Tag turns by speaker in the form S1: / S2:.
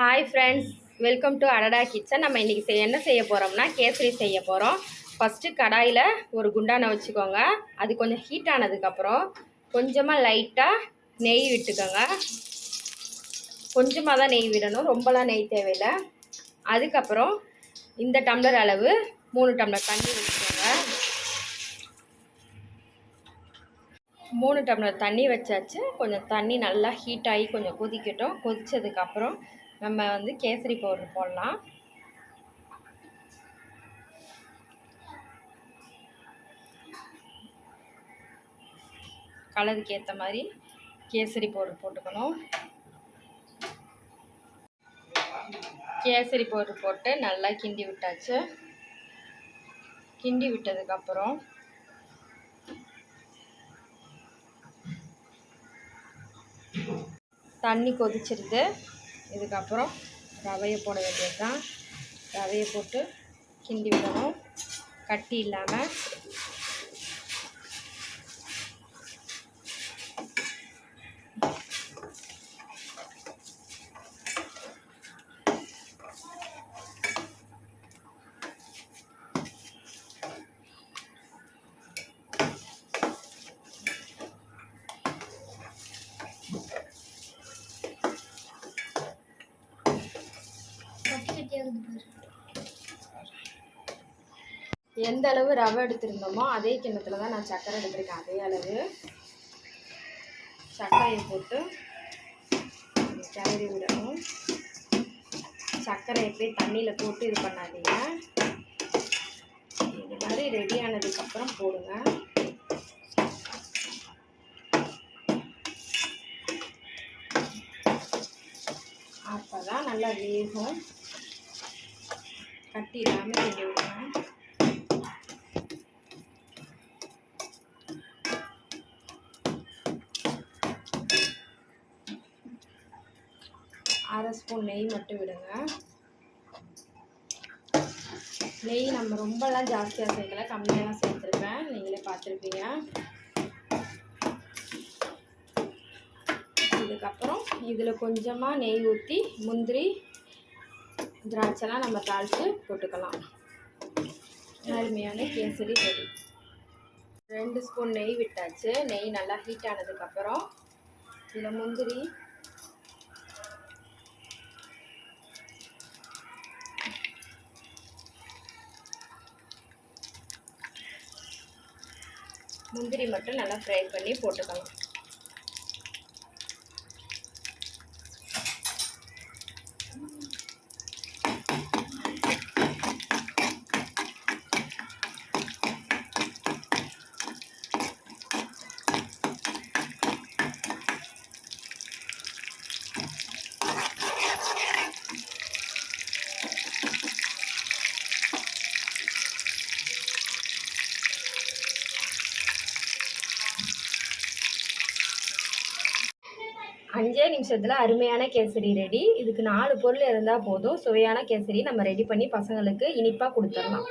S1: Hi friends, welcome to அடடா kitchen. நம்ம இன்றைக்கி என்ன செய்ய போகிறோம்னா கேசரி செய்ய போகிறோம். ஃபஸ்ட்டு கடாயில் ஒரு குண்டானை வச்சுக்கோங்க. அது கொஞ்சம் ஹீட் ஆனதுக்கப்புறம் கொஞ்சமாக லைட்டாக நெய் விட்டுக்கோங்க. கொஞ்சமாக தான் நெய் விடணும், ரொம்பலாம் நெய் தேவையில்லை. அதுக்கப்புறம் இந்த டம்ளர் அளவு 3 டம்ளர் தண்ணி வச்சுக்கோங்க. 3 டம்ளர் தண்ணி வச்சாச்சு. கொஞ்சம் தண்ணி நல்லா ஹீட் ஆகி கொஞ்சம் கொதிக்கட்டும். கொதித்ததுக்கப்புறம் நம்ம கேசரி பவுடர் போடலாம். கலருக்கு ஏற்ற மாதிரி கேசரி பவுடர் போட்டுக்கணும். கேசரி பவுடர் போட்டு நல்லா கிண்டி விட்டாச்சு. கிண்டி விட்டதுக்கப்புறம் தண்ணி கொதிச்சிருது. இதுக்கப்புறம் ரவையை போட வேண்டியது தான். ரவையை போட்டு கிண்டி விடணும், கட்டி இல்லாமல். எந்த அளவு ரவை எடுத்திருந்தோமோ அதே கிண்ணத்தில் தான் நான் சர்க்கரை எடுத்திருக்கேன். அதே அளவு சர்க்கரையை போட்டு கிளறி விடணும். சர்க்கரை எப்பயும் தண்ணியில் போட்டு இது பண்ணாதீங்க. இது மாதிரி ரெடி ஆனதுக்கப்புறம் போடுங்க. அப்போ தான் நல்லா வேகும். கட்டி இல்லாமல் கிண்டி விடுங்க. அரை ஸ்பூன் நெய் மட்டும் விடுங்க. நெய் நம்ம ரொம்பலாம் ஜாஸ்தியாக சேர்க்கல, கம்மியாக தான் சேர்த்துருப்பேன். நீங்களே பார்த்துருப்பீங்க. இதுக்கப்புறம் இதில் கொஞ்சமாக நெய் ஊற்றி முந்திரி திராட்சைலாம் நம்ம தாளித்து போட்டுக்கலாம். அருமையான கேசரி ரெடி. 2 ஸ்பூன் நெய் விட்டாச்சு. நெய் நல்லா ஹீட் ஆனதுக்கப்புறம் இதில் முந்திரி, மட்டும் நல்லா ஃப்ரை பண்ணி போட்டுக்கலாம். அஞ்சே நிமிஷத்தில் அருமையான கேசரி ரெடி. இதுக்கு 4 பொருள் இருந்தால் போதும். சுவையான கேசரி நம்ம ரெடி பண்ணி பசங்களுக்கு இனிப்பாக கொடுத்துடலாம்.